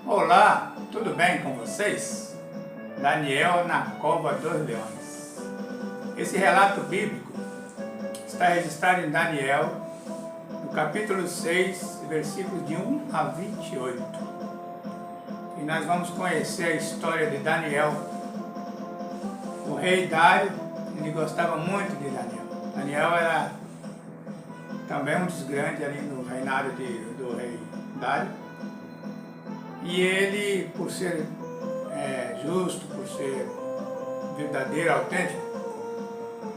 Olá, tudo bem com vocês? Daniel na cova dos leões. Esse relato bíblico está registrado em Daniel, no capítulo 6, versículos de 1 a 28. E nós vamos conhecer a história de Daniel. O rei Dário, ele gostava muito de Daniel. Daniel era também um dos grandes ali no reinado do rei Dário. E ele, por ser justo, por ser verdadeiro, autêntico,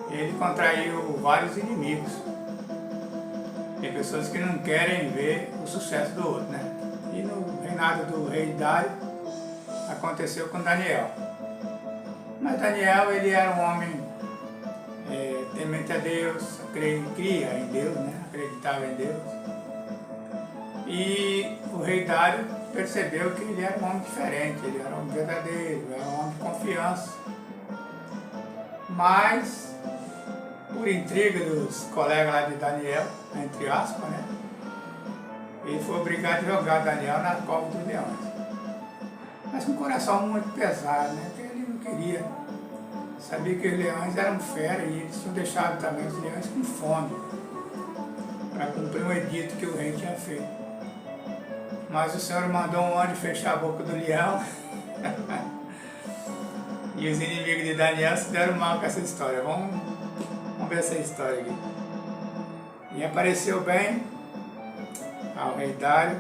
ele contraiu vários inimigos. Tem pessoas que não querem ver o sucesso do outro, né? E no reinado do rei Dário aconteceu com Daniel. Mas Daniel, ele era um homem temente a Deus, cria em Deus, né? Acreditava em Deus. E o rei Dário percebeu que ele era um homem diferente, ele era um homem verdadeiro, era um homem de confiança. Mas, por intriga dos colegas lá de Daniel, entre aspas, né? Ele foi obrigado a jogar Daniel na cova dos leões. Mas com um coração muito pesado, né? Porque ele não queria. Sabia que os leões eram fera e eles tinham deixado também os leões com fome para cumprir um edito que o rei tinha feito. Mas o Senhor mandou um anjo fechar a boca do leão e os inimigos de Daniel se deram mal com essa história. Vamos ver essa história aqui. E apareceu bem ao rei Dário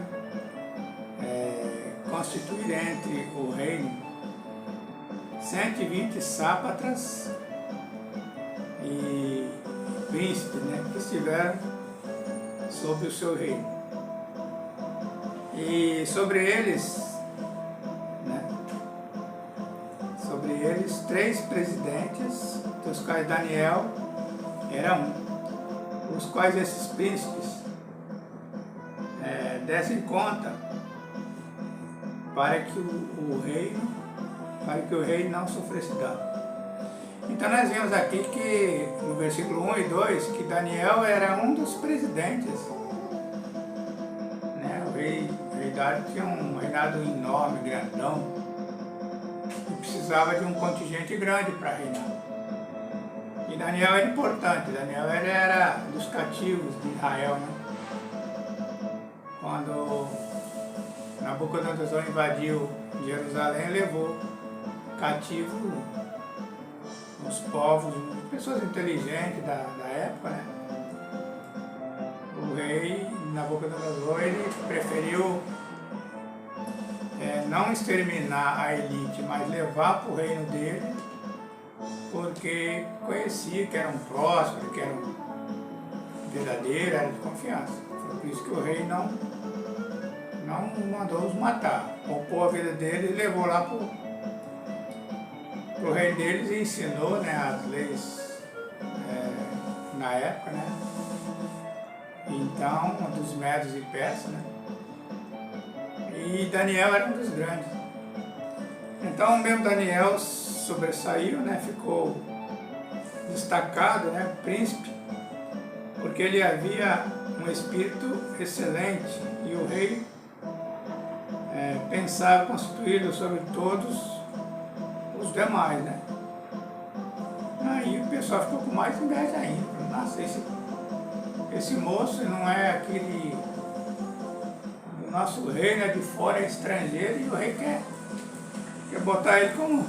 constituir entre o reino 120 sátrapas e príncipes, né, que estiveram sobre o seu reino. E sobre eles, três presidentes, dos quais Daniel era um, os quais esses príncipes dessem conta para que o rei não sofresse dano. Então nós vemos aqui que no versículo 1 e 2 que Daniel era um dos presidentes. O rei Dário tinha um reinado enorme, grandão, e precisava de um contingente grande para reinar. E Daniel era importante, Daniel era dos cativos de Israel, né? Quando Nabucodonosor invadiu Jerusalém, levou cativo os povos, pessoas inteligentes da época, né? O rei Nabucodonosor, ele preferiu não exterminar a elite, mas levar para o reino dele, porque conhecia que eram prósperos, que eram verdadeiros, eram de confiança. Foi por isso que o rei não mandou os matar. Poupou a vida deles e levou lá para o reino deles e ensinou, né, as leis na época, né? Então, dos Medos e Persas, né? E Daniel era um dos grandes. Então, mesmo Daniel sobressaiu, né? Ficou destacado, né? Príncipe, porque ele havia um espírito excelente e o rei pensava constituí-lo sobre todos os demais, né? Aí o pessoal ficou com mais inveja ainda. Nossa, esse moço não é aquele do nosso reino, é de fora, é estrangeiro, e o rei quer botar ele como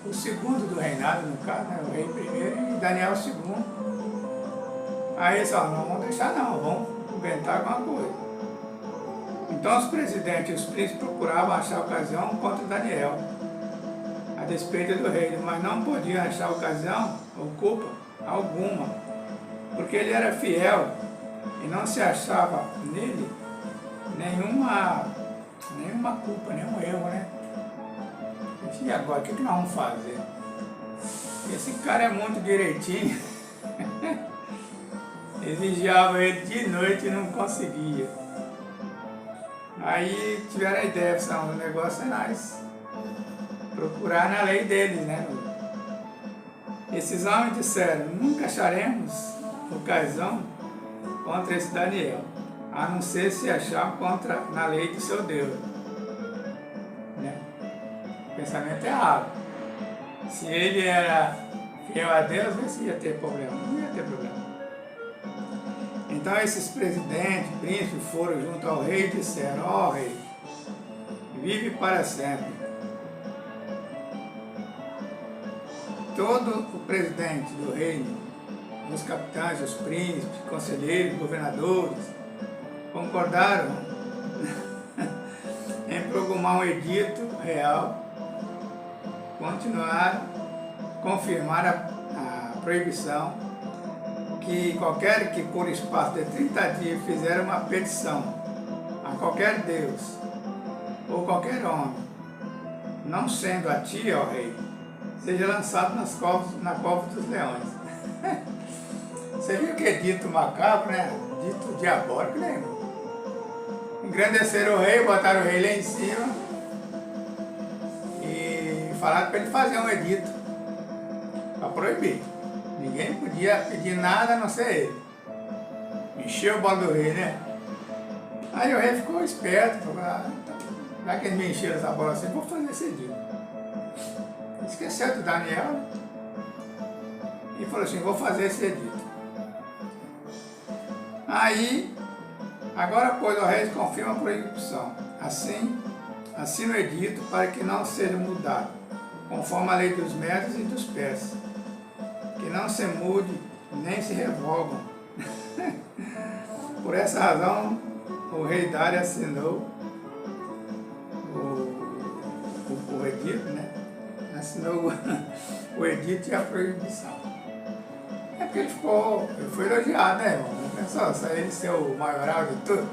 o segundo do reinado, no caso, né? O rei primeiro e Daniel o segundo. Aí eles falaram, não vamos deixar não, vamos inventar alguma coisa. Então os presidentes e os príncipes procuravam achar ocasião contra Daniel, a despeito do rei, mas não podiam achar ocasião ou culpa alguma, porque ele era fiel e não se achava nele nenhuma culpa, nenhum erro, né? E agora, o que nós vamos fazer? Esse cara é muito direitinho. Exigiava ele de noite e não conseguia. Aí tiveram a ideia, o negócio é nós procurar na lei deles, né? Esses homens disseram, nunca acharemos ocasião contra esse Daniel, a não ser se achar na lei do seu Deus. pensamento errado. Se ele era fiel a Deus, vê se ia ter problema. Não ia ter problema. Então esses presidentes, príncipes, foram junto ao rei e disseram: ó rei, vive para sempre. Todo o presidente do reino, os capitães, os príncipes, conselheiros, governadores, concordaram em promulgar um edito real, confirmar a proibição que qualquer que por espaço de 30 dias fizer uma petição a qualquer Deus ou qualquer homem, não sendo a ti, ó rei, seja lançado na cova dos leões. Você viu que é dito macabro, né? Dito diabólico, né? Engrandeceram o rei, botaram o rei lá em cima e falaram para ele fazer um edito para proibir. Ninguém podia pedir nada a não ser ele. Encheu o bolo do rei, né? Aí o rei ficou esperto, falou: já que eles me encheram essa bola assim, vou fazer esse edito. Esqueceu do Daniel e falou assim: vou fazer esse edito. Aí, agora, pois, o rei confirma a proibição. Assim, assina o edito para que não seja mudado, conforme a lei dos médios e dos persas, que não se mude nem se revogam. Por essa razão, o rei Dário assinou o edito, né? Assinou o edito e a proibição. É porque ele foi elogiado, né, irmão? Pensou, só ele ser o maioral de tudo.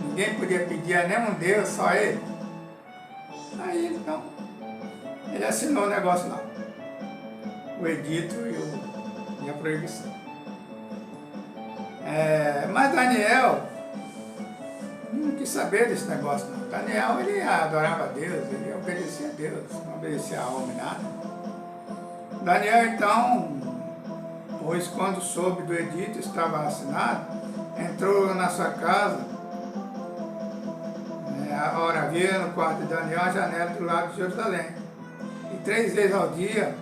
Ninguém podia pedir a nenhum Deus, só ele. Aí, então, ele assinou o negócio lá. O edito e a proibição. Mas Daniel não quis saber desse negócio, não. Daniel, ele adorava a Deus, ele obedecia a Deus, não obedecia a homem, nada. Daniel, então, pois quando soube do edito estava assinado, entrou na sua casa. Ora, havia no quarto de Daniel a janela do lado de Jerusalém. E 3 vezes ao dia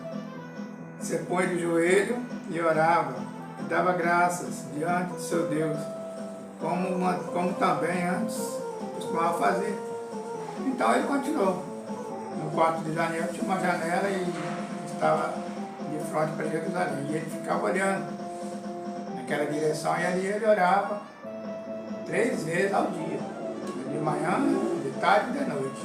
se põe de joelho e orava, e dava graças diante de seu Deus, como também antes costumava fazer. Então ele continuou. No quarto de Daniel tinha uma janela e estava de frente para Jerusalém. E ele ficava olhando naquela direção e ali ele orava 3 vezes ao dia. De manhã, de tarde e de noite.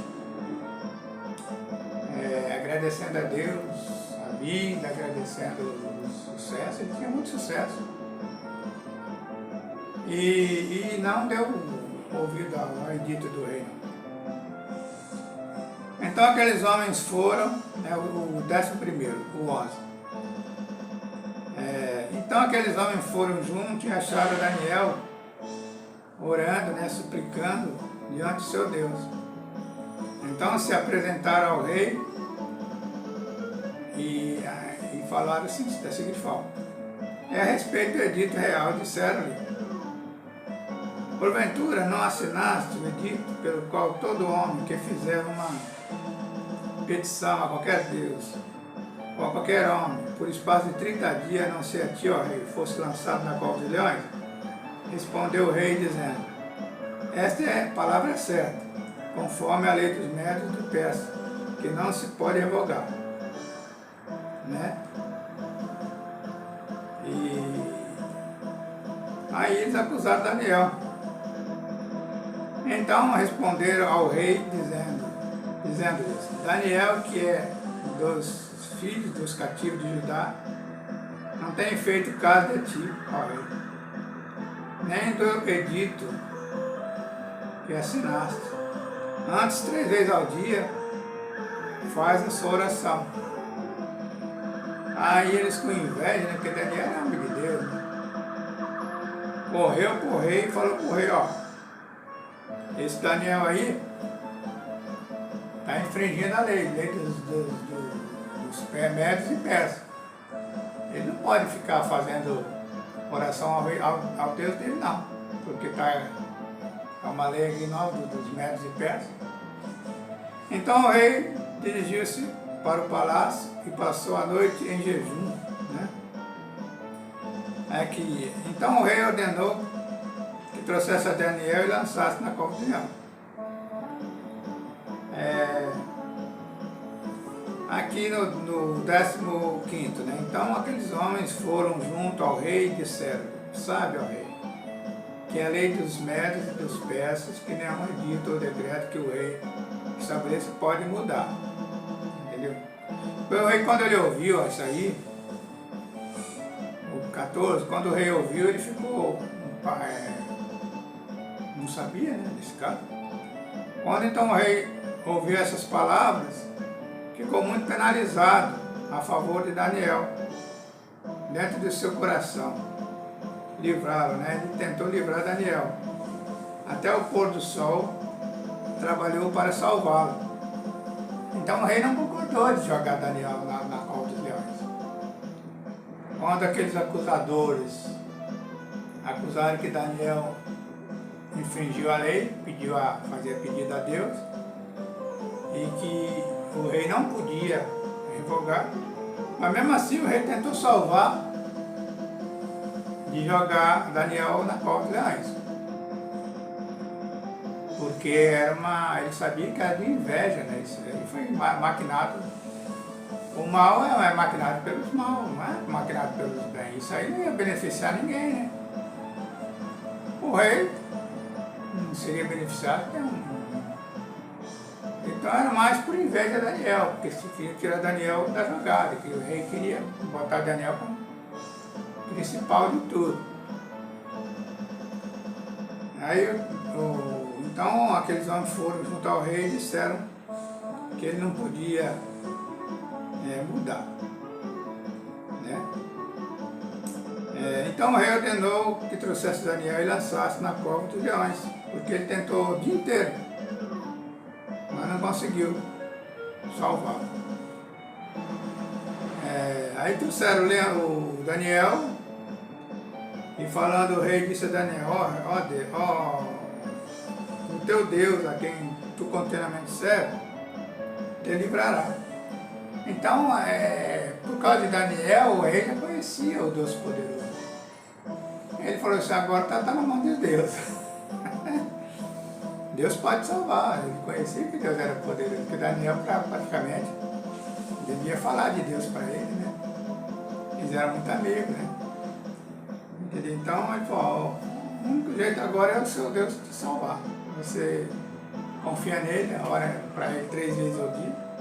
Agradecendo a Deus a vida, agradecendo o sucesso. Ele tinha muito sucesso. E não deu ouvido ao edito do rei. Então aqueles homens foram, o 11º, o 11. Então aqueles homens foram juntos e acharam Daniel orando, suplicando diante do seu Deus. Então se apresentaram ao rei e falaram assim, da seguinte forma: a respeito do edito real, disseram-lhe: porventura não assinaste o edito pelo qual todo homem que fizer uma petição a qualquer Deus ou a qualquer homem, por espaço de 30 dias, a não ser a ti, ó rei, fosse lançado na cova de leões? Respondeu o rei, dizendo: esta é a palavra certa, conforme a lei dos médios do persa, que não se pode revogar. E aí eles acusaram Daniel. Então responderam ao rei, dizendo-lhes: Daniel, que é dos filhos dos cativos de Judá, não tem feito caso de ti, ó rei, nem do edito que assinaste. Antes, 3 vezes ao dia, faz a sua oração. Aí eles com inveja, porque Daniel era homem de Deus, correu pro rei e falou pro rei: ó, esse Daniel aí está infringindo a lei dos médios e persas. Ele não pode ficar fazendo oração ao Deus dele, não, porque é uma lei aqui nova dos médios e persas. Então o rei dirigiu-se para o palácio e passou a noite em jejum, né? Então o rei ordenou que trouxesse a Daniel e lançasse na cova do leão. Aqui no 15º, né? Então aqueles homens foram junto ao rei e disseram: sabe, ó rei, que é a lei dos médios e dos persas, que nenhum edito ou decreto que o rei estabeleça pode mudar. Entendeu? O rei, quando ele ouviu isso aí, o 14, quando o rei ouviu, ele ficou, não sabia, né, desse caso. Quando então o rei ouviu essas palavras, ficou muito penalizado a favor de Daniel, dentro do seu coração, livrá-lo, né? Ele tentou livrar Daniel. Até o pôr do sol, trabalhou para salvá-lo. Então o rei não concordou de jogar Daniel na cova dos leões. Quando aqueles acusadores acusaram que Daniel infringiu a lei, fazia pedido a Deus, e que o rei não podia revogar, mas mesmo assim o rei tentou salvar de jogar Daniel na cova dos leões. Porque ele sabia que era de inveja, né? Isso aí foi maquinado. O mal é maquinado pelos maus, não é maquinado pelos bens. Isso aí não ia beneficiar ninguém, né? O rei não seria beneficiado, então era mais por inveja de Daniel, porque se queria tirar Daniel da jogada, que o rei queria botar Daniel como principal de tudo. Aí, então aqueles homens foram junto ao rei e disseram que ele não podia mudar. Né? Então o rei ordenou que trouxesse Daniel e lançasse na cova dos leões, porque ele tentou o dia inteiro, mas não conseguiu salvá-lo. Aí trouxeram o Daniel, e falando, o rei disse a Daniel: o teu Deus, a quem tu continuamente serve, te livrará. Então, por causa de Daniel, o rei já conhecia o Deus poderoso. Ele falou assim: agora está na mão de Deus. Deus pode salvar. Ele conhecia que Deus era poderoso, porque Daniel praticamente devia falar de Deus para ele, né? Eles eram muito amigos, né? Então ele falou: o único jeito agora é o seu Deus te salvar. Você confia nele, ora para ele 3 vezes ao dia.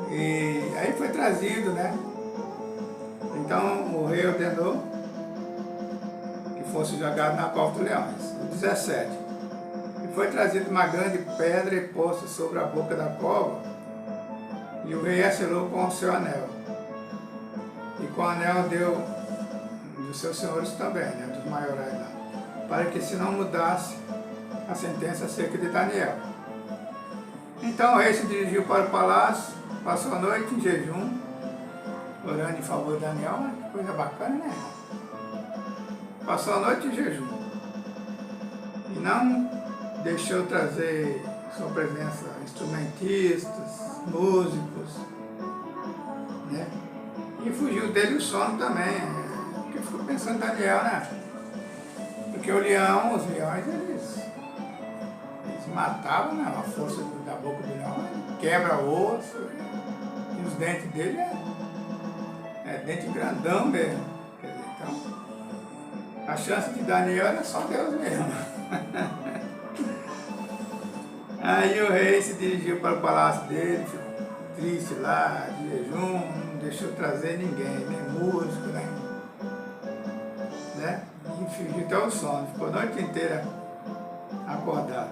E aí foi trazido, né? Então o rei ordenou que fosse jogado na cova dos leões. O 17. E foi trazido uma grande pedra e posta sobre a boca da cova, e o rei a selou com o seu anel. E com o anel deu dos seus senhores também, né, dos maiorais lá, para que se não mudasse a sentença acerca de Daniel. Então o rei se dirigiu para o palácio, passou a noite em jejum, orando em favor de Daniel. Que coisa bacana, né? Passou a noite em jejum e não deixou trazer sua presença instrumentistas, músicos, né? E fugiu dele o sono também, porque ficou pensando em Daniel, né? Porque os leões, eles matavam, né? A força da boca do leão quebra o osso, e os dentes dele é dente grandão mesmo. Quer dizer, então, a chance de Daniel era só Deus mesmo. Aí o rei se dirigiu para o palácio dele, ficou triste lá, de jejum, não deixou trazer ninguém, nem músico, né? E fingiu até o sono, ficou a noite inteira acordado.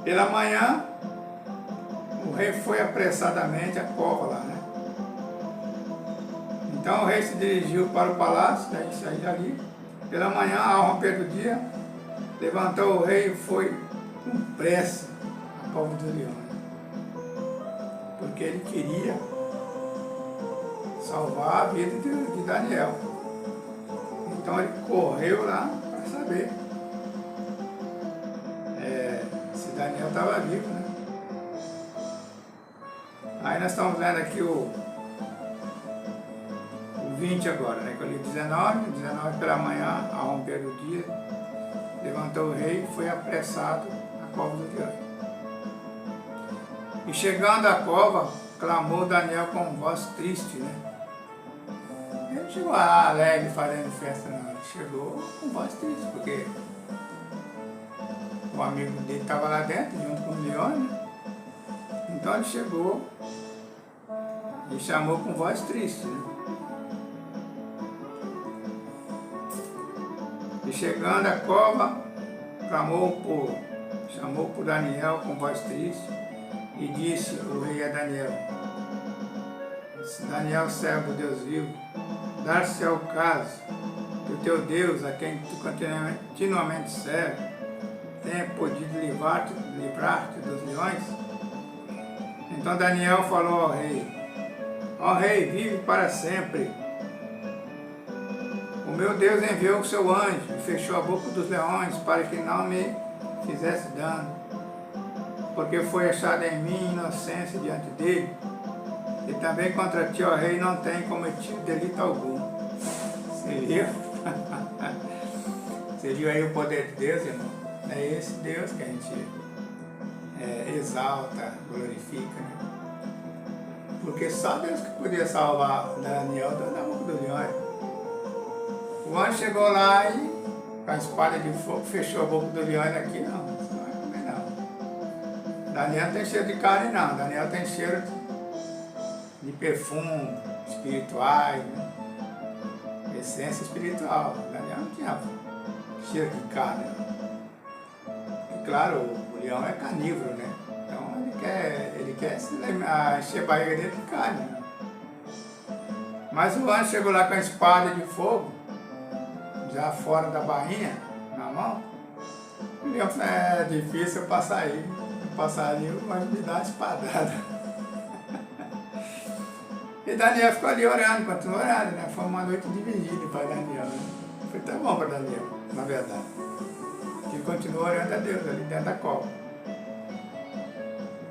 Pela manhã, o rei foi apressadamente à cova lá, né? Então o rei se dirigiu para o palácio, daí saiu dali. Pela manhã, ao romper do dia, levantou o rei e foi com pressa à cova dos leões, porque ele queria salvar a vida de Daniel. Então ele correu lá para saber se Daniel estava vivo, né? Aí nós estamos lendo aqui o 20 agora, né? Que eu li 19 pela manhã, ao romper do dia, levantou o rei e foi apressado à cova do leão. E chegando à cova, clamou Daniel com voz triste, né? Ele não chegou lá alegre fazendo festa, não. Ele chegou com voz triste, porque o amigo dele estava lá dentro, junto com os leões, né? Então ele chegou e chamou com voz triste, né? E chegando à cova, chamou por Daniel com voz triste e disse o rei a Daniel: Daniel, servo do Deus vivo, dar-se ao caso que o teu Deus, a quem tu continuamente serves, tenha podido livrar-te dos leões? Então Daniel falou ao rei: ó rei, vive para sempre. O meu Deus enviou o seu anjo e fechou a boca dos leões para que não me fizesse dano, porque foi achada em mim inocência diante dele, e também contra ti, ó rei, não tem cometido delito algum. Você viu? Você viu aí o poder de Deus, irmão? É esse Deus que a gente exalta, glorifica, né? Porque só Deus que podia salvar Daniel da boca do leão. O anjo chegou lá e, com a espada de fogo, fechou a boca do leão. Aqui não, você não vai comer não. Daniel não tem cheiro de carne não, Daniel tem cheiro de perfume espirituais, né? Essência espiritual. Daniel não tinha cheiro de carne. E claro, o leão é carnívoro, né? Então ele quer encher a barriga dele de carne. Né? Mas o anjo chegou lá com a espada de fogo, já fora da bainha, na mão. O leão falou: é difícil eu passar aí. Eu passar ali, mas me dá uma espadada. E Daniel ficou ali orando, continuou orando, né? Foi uma noite de vigília para Daniel. Né? Foi tão bom para Daniel, na verdade. Que continuou orando a Deus ali dentro da cova.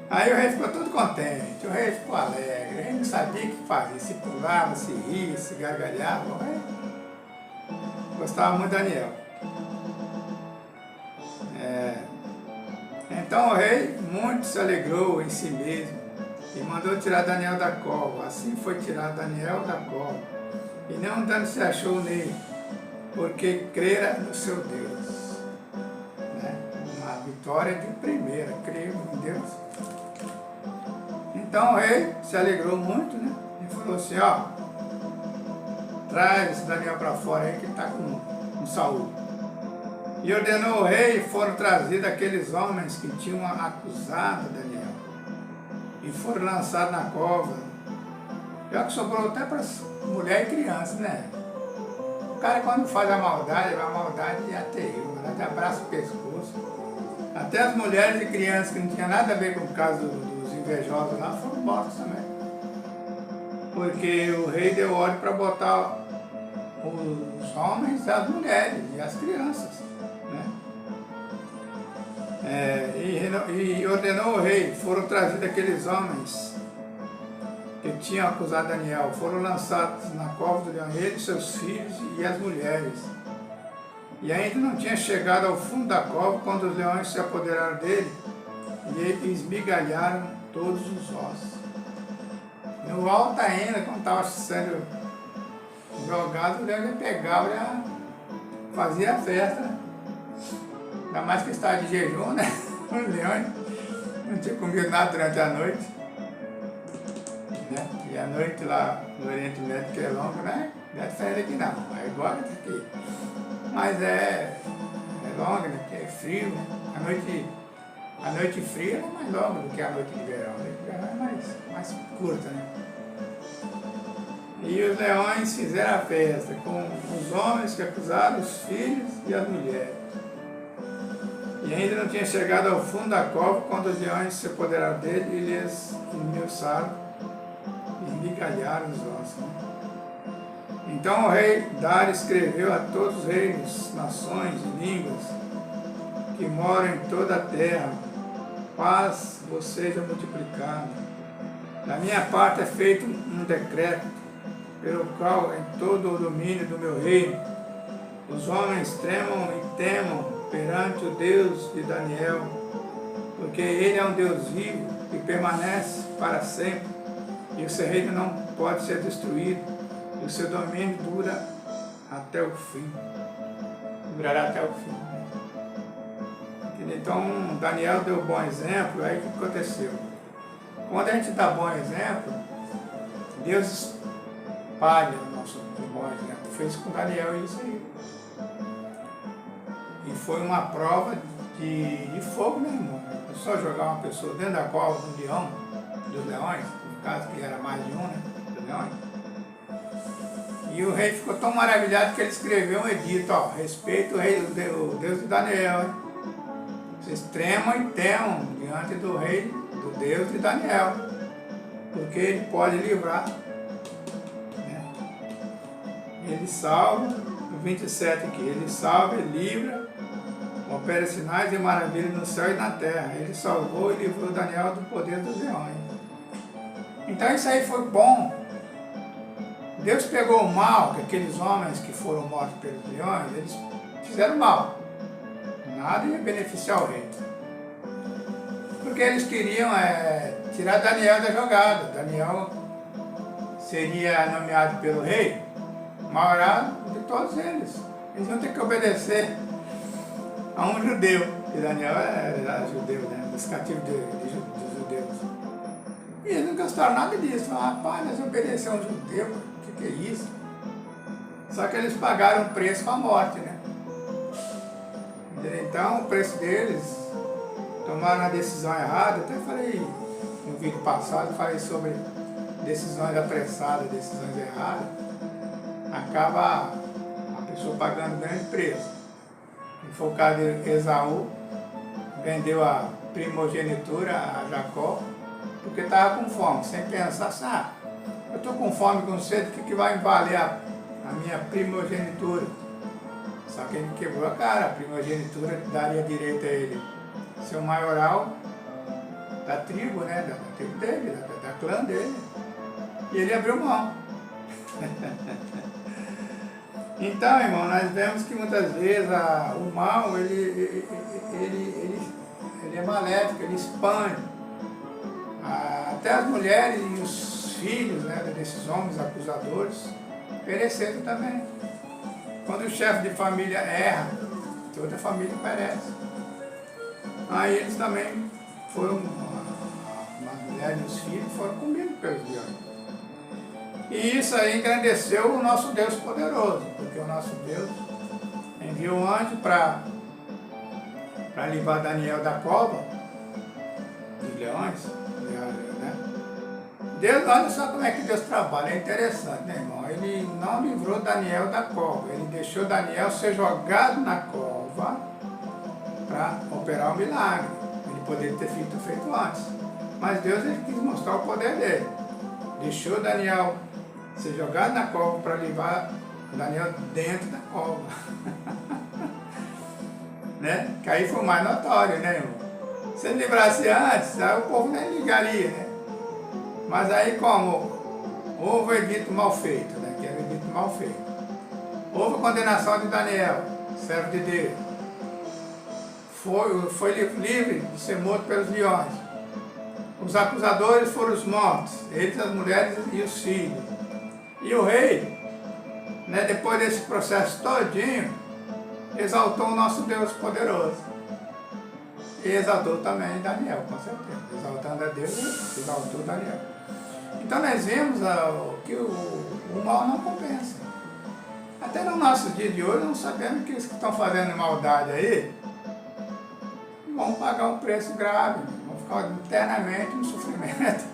Aí o rei ficou todo contente, o rei ficou alegre, o rei não sabia o que fazia, se pulava, se ria, se gargalhava. O rei gostava muito de Daniel. Então o rei muito se alegrou em si mesmo e mandou tirar Daniel da cova. Assim foi tirado Daniel da cova, e nenhum dano se achou nele, porque crera no seu Deus. Né? Uma vitória de primeira, creio em Deus. Então o rei se alegrou muito, né? E falou assim: ó, traz esse Daniel para fora aí que ele está com saúde. E ordenou o rei, e foram trazidos aqueles homens que tinham acusado Daniel. E foram lançados na cova. Já que sobrou até para mulher e criança, né? O cara quando faz a maldade é terrível, até abraça o pescoço. Até as mulheres e crianças que não tinham nada a ver com o caso dos invejosos lá foram mortos também. Porque o rei deu ordem para botar os homens, as mulheres e as crianças. Né? E ordenou o rei, foram trazidos aqueles homens que tinham acusado Daniel, foram lançados na cova do leão, ele, seus filhos e as mulheres. E ainda não tinha chegado ao fundo da cova quando os leões se apoderaram dele e esmigalharam todos os ossos. No alto ainda, quando estava sendo jogado, o leão pegava e fazia a festa. Ainda mais que estava de jejum, né? Os leões não tinham comido nada durante a noite. Né? E a noite lá no Oriente Médio, que é longa, né? Não é diferente aqui não, é igual aqui. Mas é longa, né? Porque é frio, né? A noite fria é mais longa do que a noite de verão. A noite de verão é mais curta, né? E os leões fizeram a festa com os homens que acusaram os filhos e as mulheres. E ainda não tinha chegado ao fundo da cova quando os leões se apoderaram dele e lhes esmiuçaram e migalharam os ossos. Né? Então o rei Dário escreveu a todos os reinos, nações e línguas que moram em toda a terra: paz vos seja multiplicada. Da minha parte é feito um decreto, pelo qual em todo o domínio do meu reino, os homens tremam e temam perante o Deus de Daniel, porque ele é um Deus vivo e permanece para sempre, e o seu reino não pode ser destruído, e o seu domínio dura até o fim. Durará até o fim. Então, Daniel deu um bom exemplo. Aí o que aconteceu? Quando a gente dá bom exemplo, Deus espalha o nosso bom exemplo. Fez com Daniel isso aí. E foi uma prova de fogo, meu irmão. É só jogar uma pessoa dentro da cova do leão, dos leões, no caso que era mais de um, né? Dos leões. E o rei ficou tão maravilhado que ele escreveu um edito, ó, respeito o rei, o Deus de Daniel, hein? Vocês tremam e temam diante do rei, do Deus de Daniel, porque ele pode livrar. Né? Ele salva, no 27 aqui, ele salva e livra, opera sinais e maravilhas no céu e na terra. Ele salvou e livrou Daniel do poder dos leões. Então isso aí foi bom. Deus pegou o mal, que aqueles homens que foram mortos pelos leões, eles fizeram mal. Nada ia beneficiar o rei. Porque eles queriam tirar Daniel da jogada. Daniel seria nomeado pelo rei maior de todos eles. Eles iam ter que obedecer a um judeu. E Daniel era judeu, né? Dos cativos dos judeus. E eles não gostaram nada disso. Falaram, rapaz, nós obedecemos a um judeu. O que é isso? Só que eles pagaram o preço com a morte, né? Então, o preço deles, tomaram a decisão errada. Até falei no vídeo passado, falei sobre decisões apressadas, decisões erradas. Acaba a pessoa pagando grande preço. E foi o caso de Esaú, vendeu a primogenitura a Jacó, porque estava com fome, sem pensar assim, eu estou com fome, com sede, o que vai valer a minha primogenitura? Só que ele quebrou a cara, a primogenitura daria direito a ele ser o maioral da tribo, né? Da tribo dele, da clã dele. E ele abriu mão. Então, irmão, nós vemos que muitas vezes o mal, ele é maléfico, ele expande. Até as mulheres e os filhos, né, desses homens acusadores pereceram também. Quando o chefe de família erra, toda a família perece. Aí eles também foram, as mulheres e os filhos foram comidos pelos leões. E isso aí engrandeceu o nosso Deus poderoso, porque o nosso Deus enviou um anjo para livrar Daniel da cova dos leões, né? Deus, olha só como é que Deus trabalha, é interessante, né, irmão? Ele não livrou Daniel da cova, ele deixou Daniel ser jogado na cova para operar o milagre. Ele poderia ter feito antes, mas Deus ele quis mostrar o poder dele. Deixou Daniel ser jogado na cova para livrar Daniel dentro da cova. Né? Que aí foi mais notório, né, irmão? Se ele livrasse antes, aí o povo nem ligaria, né? Mas aí como houve o edito mal feito, né? Que era o edito mal feito. Houve a condenação de Daniel, servo de Deus. Foi livre de ser morto pelos leões. Os acusadores foram os mortos, eles, as mulheres e os filhos. E o rei, né, depois desse processo todinho, exaltou o nosso Deus poderoso. E exaltou também Daniel, com certeza. Exaltando a Deus, exaltou Daniel. Então nós vemos que o mal não compensa. Até no nosso dia de hoje, nós sabemos que os que estão fazendo maldade aí vão pagar um preço grave, vão ficar eternamente no sofrimento.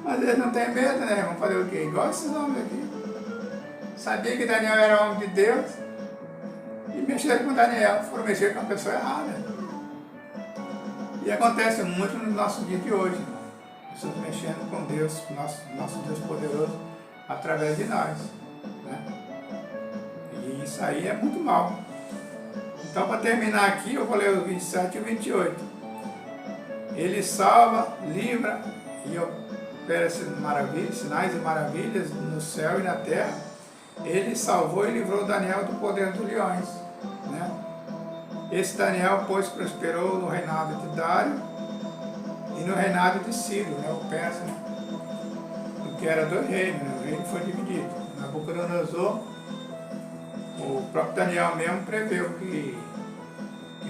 Mas eles não têm medo, né? Vão fazer o quê? Igual esses homens aqui. Sabia que Daniel era homem de Deus e mexeram com Daniel, foram mexer com a pessoa errada. E acontece muito no nosso dia de hoje. Pessoas mexendo com Deus, nosso Deus poderoso, através de nós. Né? E isso aí é muito mal. Então, para terminar aqui, eu vou ler o 27 e o 28. Ele salva, livra e opera sinais e maravilhas no céu e na terra, ele salvou e livrou Daniel do poder dos leões, né? Esse Daniel, pois, prosperou no reinado de Dário e no reinado de Ciro, né, o persa, né? Porque era dois reinos, né? O reino foi dividido. Nabucodonosor, o próprio Daniel mesmo preveu que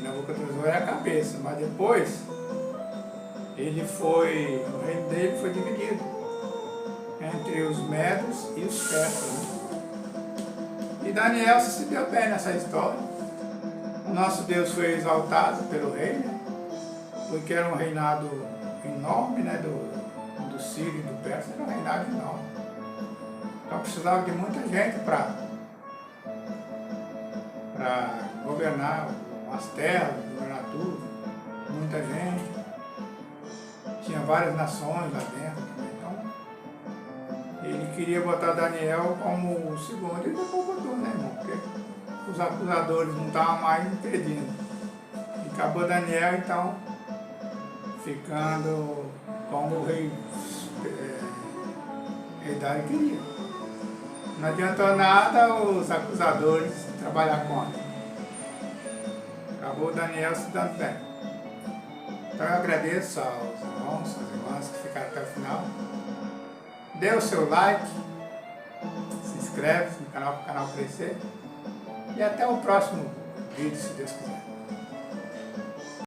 Nabucodonosor era a cabeça, mas depois o reino dele foi dividido entre os medos e os persas, né? E Daniel se deu bem nessa história. O nosso Deus foi exaltado pelo rei, né? Porque era um reinado enorme, né? Do Sírio e do Persa, era um reinado enorme. Então precisava de muita gente para governar as terras, governar tudo, muita gente. Tinha várias nações lá dentro. Então, ele queria botar Daniel como o segundo e depois botou, né, irmão? Porque os acusadores não estavam mais impedindo. E acabou Daniel, então, ficando como o rei Dário queria. Não adiantou nada os acusadores trabalhar contra. Acabou Daniel se dando bem. Então eu agradeço aos irmãos, às irmãs que ficaram até o final. Dê o seu like, se inscreve no canal para o canal crescer. E até o próximo vídeo, se Deus quiser.